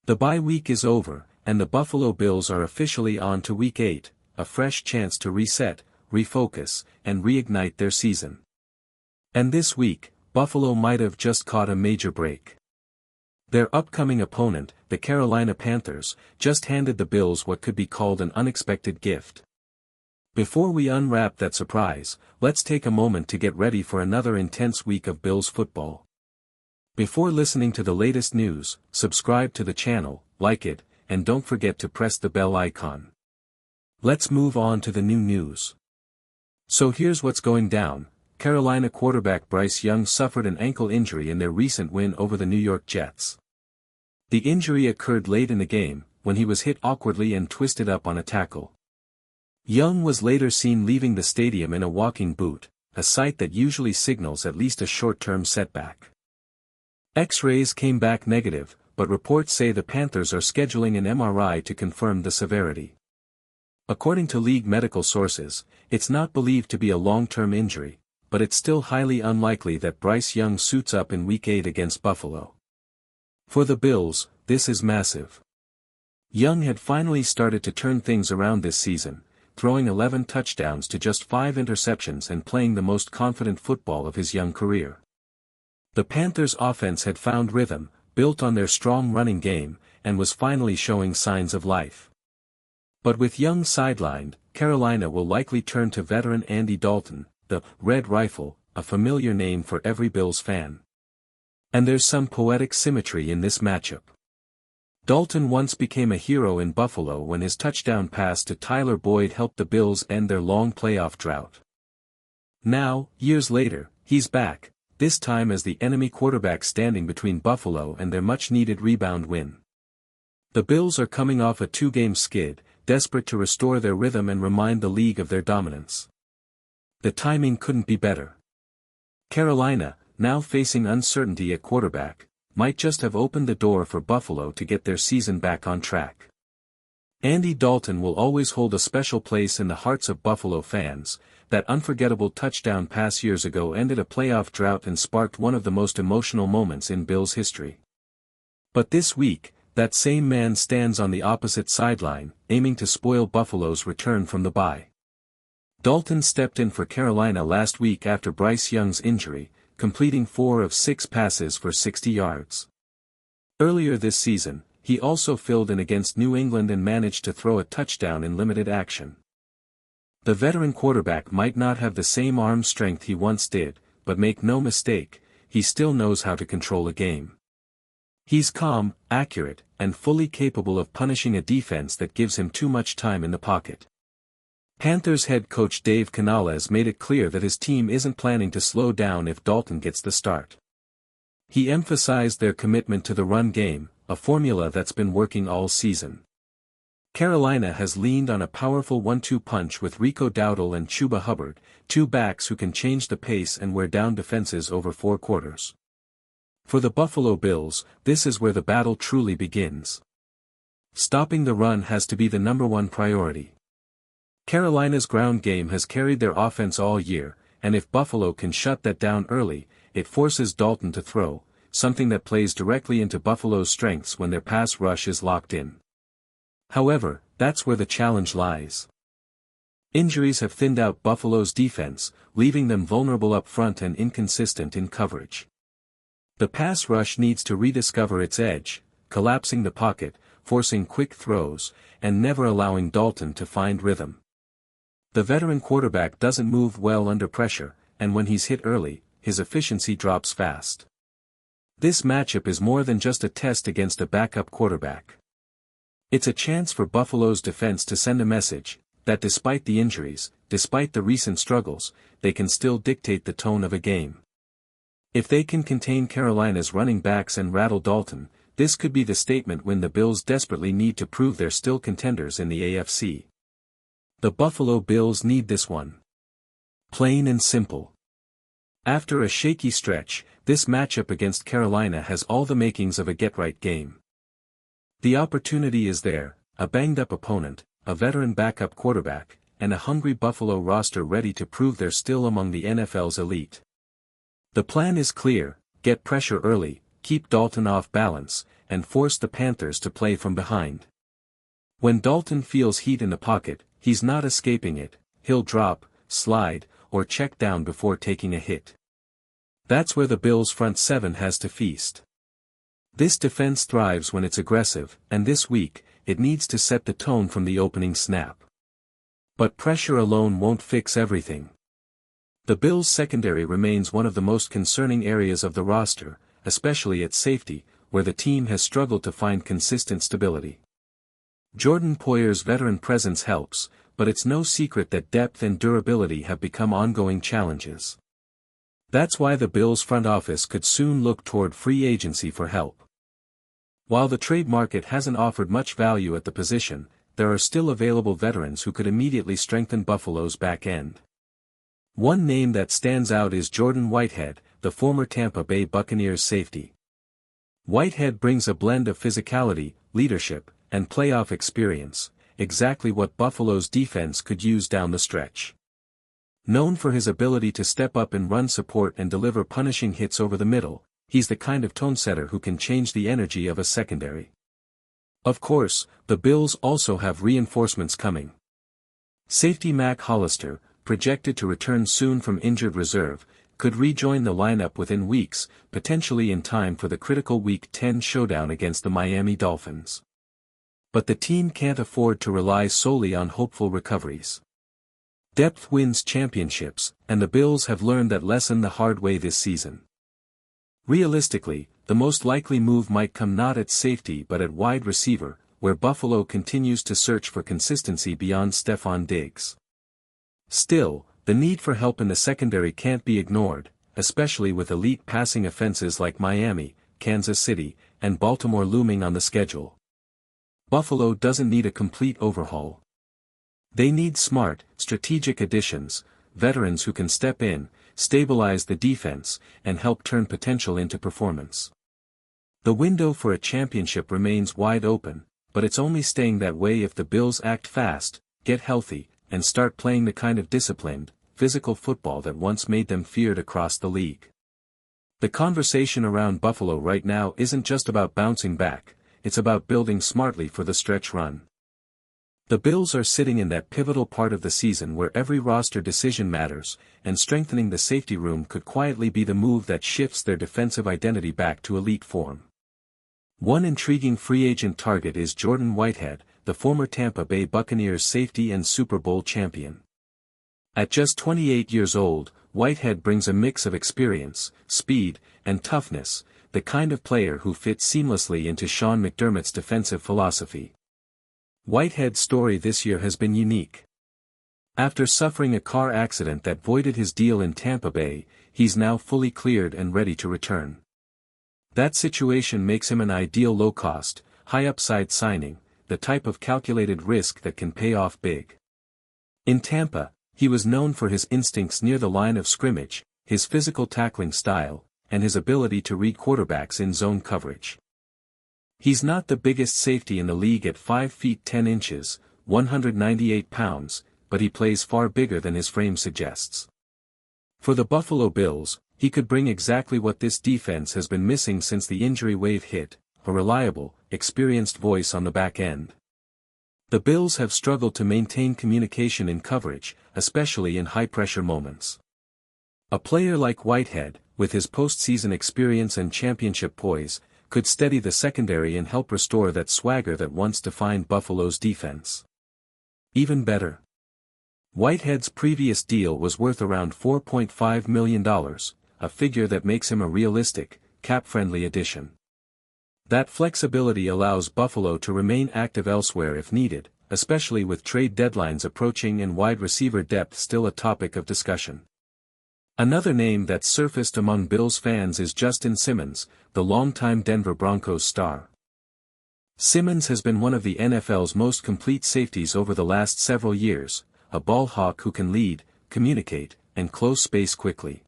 The bye week is over, and the Buffalo Bills are officially on to Week 8, a fresh chance to reset, refocus, and reignite their season. And this week, Buffalo might have just caught a major break. Their upcoming opponent, the Carolina Panthers, just handed the Bills what could be called an unexpected gift. Before we unwrap that surprise, let's take a moment to get ready for another intense week of Bills football. Before listening to the latest news, subscribe to the channel, like it, and don't forget to press the bell icon. Let's move on to the new news. So here's what's going down. Carolina quarterback Bryce Young suffered an ankle injury in their recent win over the New York Jets. The injury occurred late in the game, when he was hit awkwardly and twisted up on a tackle. Young was later seen leaving the stadium in a walking boot, a sight that usually signals at least a short-term setback. X-rays came back negative, but reports say the Panthers are scheduling an MRI to confirm the severity. According to league medical sources, it's not believed to be a long-term injury, but it's still highly unlikely that Bryce Young suits up in Week 8 against Buffalo. For the Bills, this is massive. Young had finally started to turn things around this season, throwing 11 touchdowns to just 5 interceptions and playing the most confident football of his young career. The Panthers' offense had found rhythm, built on their strong running game, and was finally showing signs of life. But with Young sidelined, Carolina will likely turn to veteran Andy Dalton, the Red Rifle, a familiar name for every Bills fan. And there's some poetic symmetry in this matchup. Dalton once became a hero in Buffalo when his touchdown pass to Tyler Boyd helped the Bills end their long playoff drought. Now, years later, he's back, this time as the enemy quarterback standing between Buffalo and their much-needed rebound win. The Bills are coming off a 2-game skid, desperate to restore their rhythm and remind the league of their dominance. The timing couldn't be better. Carolina, now facing uncertainty at quarterback, might just have opened the door for Buffalo to get their season back on track. Andy Dalton will always hold a special place in the hearts of Buffalo fans. That unforgettable touchdown pass years ago ended a playoff drought and sparked one of the most emotional moments in Bills history. But this week, that same man stands on the opposite sideline, aiming to spoil Buffalo's return from the bye. Dalton stepped in for Carolina last week after Bryce Young's injury, completing 4 of 6 passes for 60 yards. Earlier this season, he also filled in against New England and managed to throw a touchdown in limited action. The veteran quarterback might not have the same arm strength he once did, but make no mistake, he still knows how to control a game. He's calm, accurate, and fully capable of punishing a defense that gives him too much time in the pocket. Panthers head coach Dave Canales made it clear that his team isn't planning to slow down if Dalton gets the start. He emphasized their commitment to the run game, a formula that's been working all season. Carolina has leaned on a powerful 1-2 punch with Rico Dowdle and Chuba Hubbard, 2 backs who can change the pace and wear down defenses over 4 quarters. For the Buffalo Bills, this is where the battle truly begins. Stopping the run has to be the #1 priority. Carolina's ground game has carried their offense all year, and if Buffalo can shut that down early, it forces Dalton to throw, something that plays directly into Buffalo's strengths when their pass rush is locked in. However, that's where the challenge lies. Injuries have thinned out Buffalo's defense, leaving them vulnerable up front and inconsistent in coverage. The pass rush needs to rediscover its edge, collapsing the pocket, forcing quick throws, and never allowing Dalton to find rhythm. The veteran quarterback doesn't move well under pressure, and when he's hit early, his efficiency drops fast. This matchup is more than just a test against a backup quarterback. It's a chance for Buffalo's defense to send a message, that despite the injuries, despite the recent struggles, they can still dictate the tone of a game. If they can contain Carolina's running backs and rattle Dalton, this could be the statement when the Bills desperately need to prove they're still contenders in the AFC. The Buffalo Bills need this one. Plain and simple. After a shaky stretch, this matchup against Carolina has all the makings of a get-right game. The opportunity is there, a banged-up opponent, a veteran backup quarterback, and a hungry Buffalo roster ready to prove they're still among the NFL's elite. The plan is clear: get pressure early, keep Dalton off balance, and forced the Panthers to play from behind. When Dalton feels heat in the pocket, he's not escaping it, he'll drop, slide, or check down before taking a hit. That's where the Bills' front seven has to feast. This defense thrives when it's aggressive, and this week, it needs to set the tone from the opening snap. But pressure alone won't fix everything. The Bills' secondary remains one of the most concerning areas of the roster, especially at safety, where the team has struggled to find consistent stability. Jordan Poyer's veteran presence helps, but it's no secret that depth and durability have become ongoing challenges. That's why the Bills' front office could soon look toward free agency for help. While the trade market hasn't offered much value at the position, there are still available veterans who could immediately strengthen Buffalo's back end. One name that stands out is Jordan Whitehead, the former Tampa Bay Buccaneers safety. Whitehead brings a blend of physicality, leadership, and playoff experience, exactly what Buffalo's defense could use down the stretch. Known for his ability to step up in run support and deliver punishing hits over the middle, he's the kind of tone-setter who can change the energy of a secondary. Of course, the Bills also have reinforcements coming. Safety Mac Hollister, projected to return soon from injured reserve, could rejoin the lineup within weeks, potentially in time for the critical Week 10 showdown against the Miami Dolphins. But the team can't afford to rely solely on hopeful recoveries. Depth wins championships, and the Bills have learned that lesson the hard way this season. Realistically, the most likely move might come not at safety but at wide receiver, where Buffalo continues to search for consistency beyond Stephon Diggs. Still, the need for help in the secondary can't be ignored, especially with elite passing offenses like Miami, Kansas City, and Baltimore looming on the schedule. Buffalo doesn't need a complete overhaul. They need smart, strategic additions, veterans who can step in, stabilize the defense, and help turn potential into performance. The window for a championship remains wide open, but it's only staying that way if the Bills act fast, get healthy, and start playing the kind of disciplined, physical football that once made them feared across the league. The conversation around Buffalo right now isn't just about bouncing back, it's about building smartly for the stretch run. The Bills are sitting in that pivotal part of the season where every roster decision matters, and strengthening the safety room could quietly be the move that shifts their defensive identity back to elite form. One intriguing free agent target is Jordan Whitehead, the former Tampa Bay Buccaneers safety and Super Bowl champion. At just 28 years old, Whitehead brings a mix of experience, speed, and toughness, the kind of player who fits seamlessly into Sean McDermott's defensive philosophy. Whitehead's story this year has been unique. After suffering a car accident that voided his deal in Tampa Bay, he's now fully cleared and ready to return. That situation makes him an ideal low-cost, high-upside signing, the type of calculated risk that can pay off big. In Tampa, he was known for his instincts near the line of scrimmage, his physical tackling style, and his ability to read quarterbacks in zone coverage. He's not the biggest safety in the league at 5 feet 10 inches, 198 pounds, but he plays far bigger than his frame suggests. For the Buffalo Bills, he could bring exactly what this defense has been missing since the injury wave hit, a reliable, experienced voice on the back end. The Bills have struggled to maintain communication in coverage, especially in high-pressure moments. A player like Whitehead, with his postseason experience and championship poise, could steady the secondary and help restore that swagger that once defined Buffalo's defense. Even better. Whitehead's previous deal was worth around $4.5 million, a figure that makes him a realistic, cap-friendly addition. That flexibility allows Buffalo to remain active elsewhere if needed, especially with trade deadlines approaching and wide receiver depth still a topic of discussion. Another name that's surfaced among Bills fans is Justin Simmons, the longtime Denver Broncos star. Simmons has been one of the NFL's most complete safeties over the last several years, a ball hawk who can lead, communicate, and close space quickly.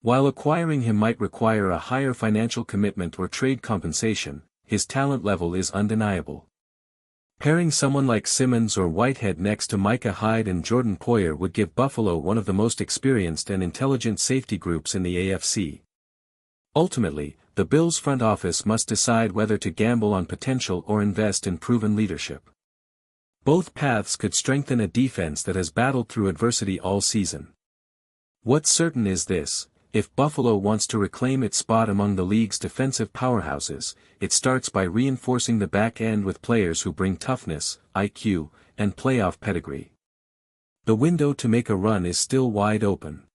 While acquiring him might require a higher financial commitment or trade compensation, his talent level is undeniable. Pairing someone like Simmons or Whitehead next to Micah Hyde and Jordan Poyer would give Buffalo one of the most experienced and intelligent safety groups in the AFC. Ultimately, the Bills front office must decide whether to gamble on potential or invest in proven leadership. Both paths could strengthen a defense that has battled through adversity all season. What's certain is this: if Buffalo wants to reclaim its spot among the league's defensive powerhouses, it starts by reinforcing the back end with players who bring toughness, IQ, and playoff pedigree. The window to make a run is still wide open.